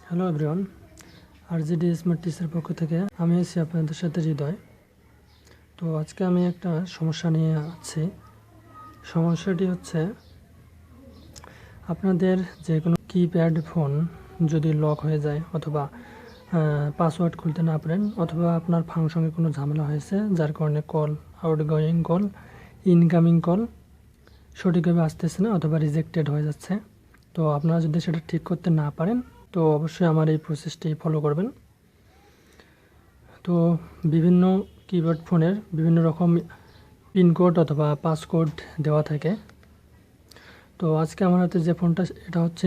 Hello everyone, RGD SmarTtech পক্ষ থেকে আমি আছি আপনাদের সাথে হৃদয়। তো আজকে আমি একটা সমস্যা নিয়ে আছি। সমস্যাটি হচ্ছে আপনাদের যে কোনো কিপ্যাড ফোন যদি লক হয়ে যায় অথবা পাসওয়ার্ড খুলতে না পারেন অথবা আপনার ফাংশনে কোনো ঝামেলা হয়েছে যার কারণে call, outgoing call, incoming call সঠিকভাবে আসতেছে না অথবা রিজেক্টেড হয়ে যাচ্ছে। তো আপনারা যদি সেটা ঠিক করতে না পারেন তো অবশ্যই আমার এই প্রসেসটি ফলো করবেন। তো বিভিন্ন কিপ্যাড ফোনের বিভিন্ন রকম পিনকোড অথবা পাসকোড দেওয়া থাকে। তো আজকে আমার হাতে যে ফোনটা এটা হচ্ছে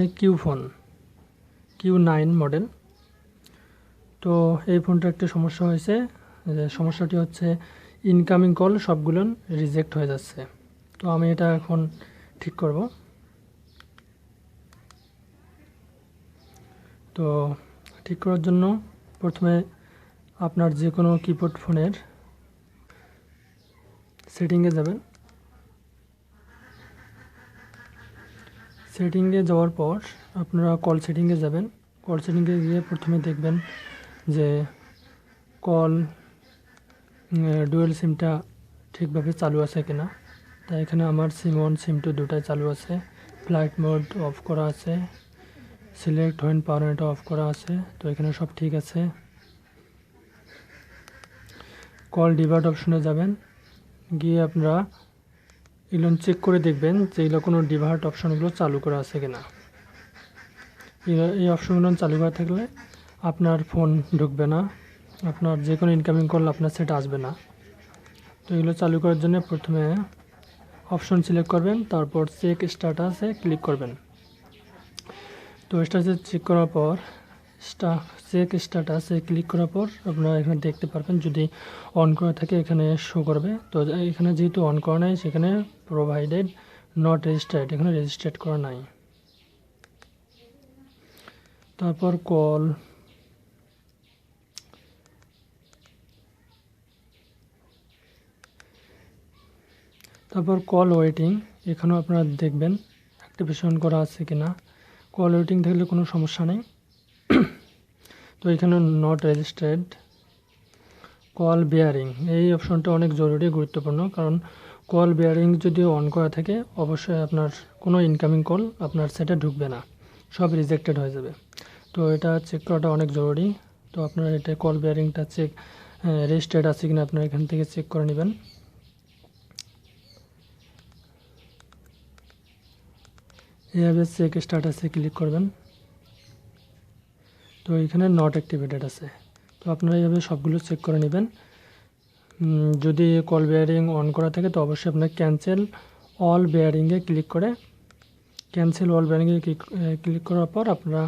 Q9 মডেল। তো এই ফোনটা একটি সমস্যা হয়েছে, যে সমস্যাটি হচ্ছে ইনকামিং কল সবগুলো রিজেক্ট হয়ে যাচ্ছে। তো আমি এটা এখন ঠিক করব। তো ঠিক করার জন্য প্রথমে আপনার যে কোনো কিপ্যাড ফোনের সেটিংয়ে যাবেন। সেটিংয়ে যাওয়ার পর আপনারা কল সেটিংয়ে যাবেন। কল সেটিংয়ে গিয়ে প্রথমে দেখবেন যে কল ডুয়েল সিমটা ঠিকভাবে চালু আছে কিনা। তাই এখানে আমার সিম 1 সিম 2 দুটাই চালু আছে। ফ্লাইট মোড অফ করা আছে, সিলেক্ট হোয়েন পাওয়ার এটা অফ করা আছে। তো এখানে সব ঠিক আছে। কল ডিভার্ট অপশনে যাবেন, গিয়ে আপনারা এগুলো চেক করে দেখবেন যে এগুলো কোনো ডিভার্ট অপশনগুলো চালু করা আছে কিনা। এই অপশনগুলো চালু করা থাকলে আপনার ফোন ঢুকবে না, আপনার যে কোনো ইনকামিং কল আপনার সেটা আসবে না। তো এগুলো চালু করার জন্য প্রথমে অপশন সিলেক্ট করবেন, তারপর চেক স্ট্যাটাসে ক্লিক করবেন। তো স্ট্যাটাসে চেক করার পর চেক স্ট্যাটাসে ক্লিক করার পর আপনারা এখানে দেখতে পারবেন যদি অন করা থাকে এখানে শো করবে। তো এখানে যেহেতু অন করা নাই সেখানে প্রোভাইডেড নট রেজিস্টার্ড, এখানে রেজিস্টার্ড করা নাই। তারপর কল ওয়েটিং, এখানেও আপনারা দেখবেন অ্যাক্টিভেশন করা আছে কিনা। কল ওয়েটিং থাকলে কোনো সমস্যা নেই। তো এখানে নট রেজিস্টার্ড। কল বেয়ারিং, এই অপশনটা অনেক জরুরি গুরুত্বপূর্ণ, কারণ কল বেয়ারিং যদি অন করা থাকে অবশ্যই আপনার কোনো ইনকামিং কল আপনার সেটে ঢুকবে না, সব রিজেক্টেড হয়ে যাবে। তো এটা চেক করাটা অনেক জরুরি। তো আপনারা এটা কল বেয়ারিংটা চেক রেজিস্টার্ড আছে কিনা আপনারা এখান থেকে চেক করে নেবেন। এইভাবে চেক স্ট্যাটাসে ক্লিক করবেন। তো এখানে নট অ্যাক্টিভেটেড আছে। তো আপনারা এইভাবে সবগুলো চেক করে নেবেন। যদি কল বেয়ারিং অন করা থাকে তো অবশ্যই আপনার ক্যান্সেল অল বেয়ারিংয়ে ক্লিক করে ক্লিক করার পর আপনারা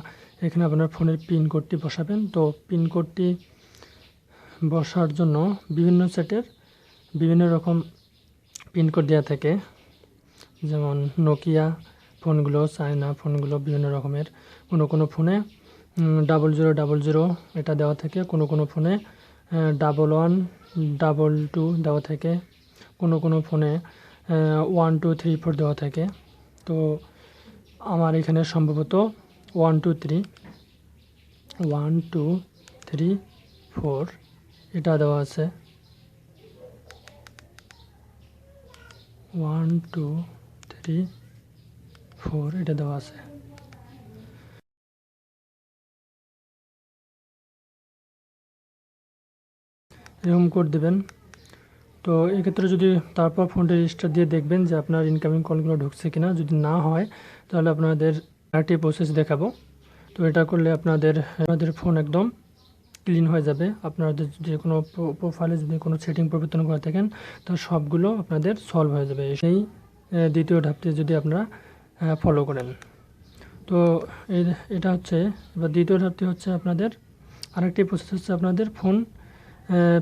এখানে আপনার ফোনের পিন কোডটি বসাবেন। তো পিন কোডটি বসার জন্য বিভিন্ন সেটের বিভিন্ন রকম পিন কোড দেওয়া থাকে, যেমন নোকিয়া ফোনগুলো, চায়না ফোনগুলো বিভিন্ন রকমের। কোনো ফোনে 0000 এটা দেওয়া থাকে, কোনো ফোনে 1112 দেওয়া থাকে, কোনো ফোনে 1234 দেওয়া থাকে। তো আমার এখানে সম্ভবত 1234 এটা দেওয়া আছে। 1234 এটা দেওয়া আছে। এরকম কোড দেবেন। তো এক্ষেত্রে যদি তারপর ফোনটা রেজিস্টার দিয়ে দেখবেন যে আপনার ইনকামিং কলগুলো ঢুকছে কিনা। যদি না হয় তাহলে আপনাদের আরেকটি প্রসেস দেখাবো। তো এটা করলে আপনাদের ফোন একদম ক্লিন হয়ে যাবে। আপনাদের যে কোনো প্রোফাইলে যদি কোনো সেটিং পরিবর্তন করে থাকেন তো সবগুলো আপনাদের সলভ হয়ে যাবে সেই দ্বিতীয় ধাপটি যদি আপনারা ফলো করেন। তো এটা হচ্ছে এবার দ্বিতীয় ধাপটি হচ্ছে আপনাদের আরেকটি প্রসেস হচ্ছে আপনাদের ফোন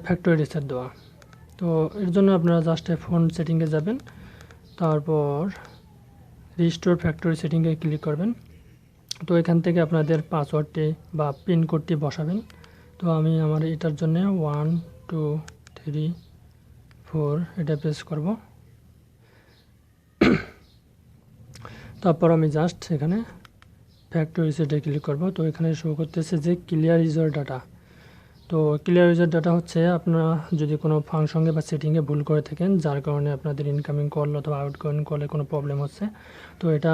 ফ্যাক্টরি রিসেট দেওয়া। তো এর জন্য আপনারা জাস্ট ফোন সেটিংয়ে যাবেন, তারপর রিস্টোর ফ্যাক্টরি সেটিংয়ে ক্লিক করবেন। তো এখান থেকে আপনাদের পাসওয়ার্ডটি বা পিন কোডটি বসাবেন। তো আমি আমার এটার জন্য 1234 এটা প্রেস করব। তারপর আমি জাস্ট এখানে ফ্যাক্টরি রিসেটে ক্লিক করব। তো এখানে শো করতেছে যে ক্লিয়ার ইউজার ডাটা। তো ক্লিয়ার ইউজার ডাটা হচ্ছে আপনারা যদি কোনো ফাংশনে বা সেটিংয়ে ভুল করে থাকেন, যার কারণে আপনাদের ইনকামিং কল অথবা আউটগোয়িং কলে কোনো প্রবলেম হচ্ছে, তো এটা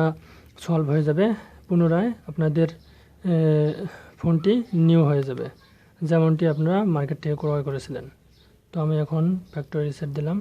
সলভ হয়ে যাবে। পুনরায় আপনাদের ফোনটি নিউ হয়ে যাবে, যেমনটি আপনারা মার্কেট থেকে ক্রয় করেছিলেন। তো আমি এখন ফ্যাক্টরি রিসেট দিলাম।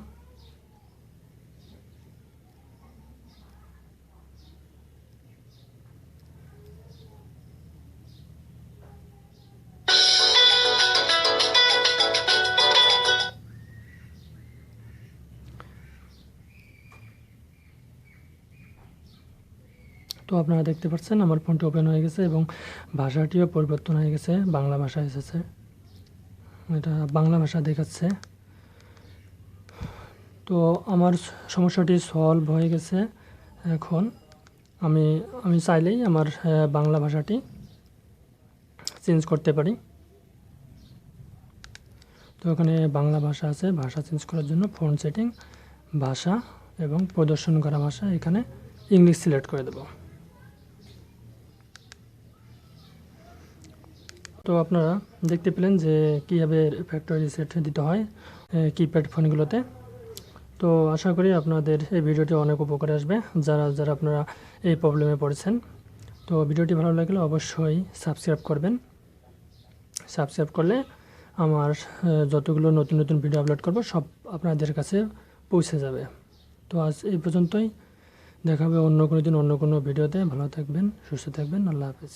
তো আপনারা দেখতে পাচ্ছেন আমার ফোনটি ওপেন হয়ে গেছে এবং ভাষাটিও পরিবর্তন হয়ে গেছে, বাংলা ভাষা এসেছে, এটা বাংলা ভাষা দেখাচ্ছে। তো আমার সমস্যাটি সলভ হয়ে গেছে। এখন আমি চাইলেই আমার বাংলা ভাষাটি চেঞ্জ করতে পারি। তো এখানে বাংলা ভাষা আছে, ভাষা চেঞ্জ করার জন্য ফোন সেটিং, ভাষা এবং প্রদর্শন করা ভাষা, এখানে ইংলিশ সিলেক্ট করে দেব। তো আপনারা দেখতে পেলেন যে কীভাবে ফ্যাক্টরি রিসেট দিতে হয় কিপ্যাড ফোনগুলোতে। তো আশা করি আপনাদের এই ভিডিওটি অনেক উপকারে আসবে, যারা আপনারা এই প্রবলেমে পড়েছেন। তো ভিডিওটি ভালো লাগলে অবশ্যই সাবস্ক্রাইব করবেন। সাবস্ক্রাইব করলে আমার যতগুলো নতুন নতুন ভিডিও আপলোড করব সব আপনাদের কাছে পৌঁছে যাবে। তো আজ এই পর্যন্তই, দেখা হবে অন্য কোনো দিন অন্য কোনো ভিডিওতে। ভালো থাকবেন, সুস্থ থাকবেন, আল্লাহ হাফেজ।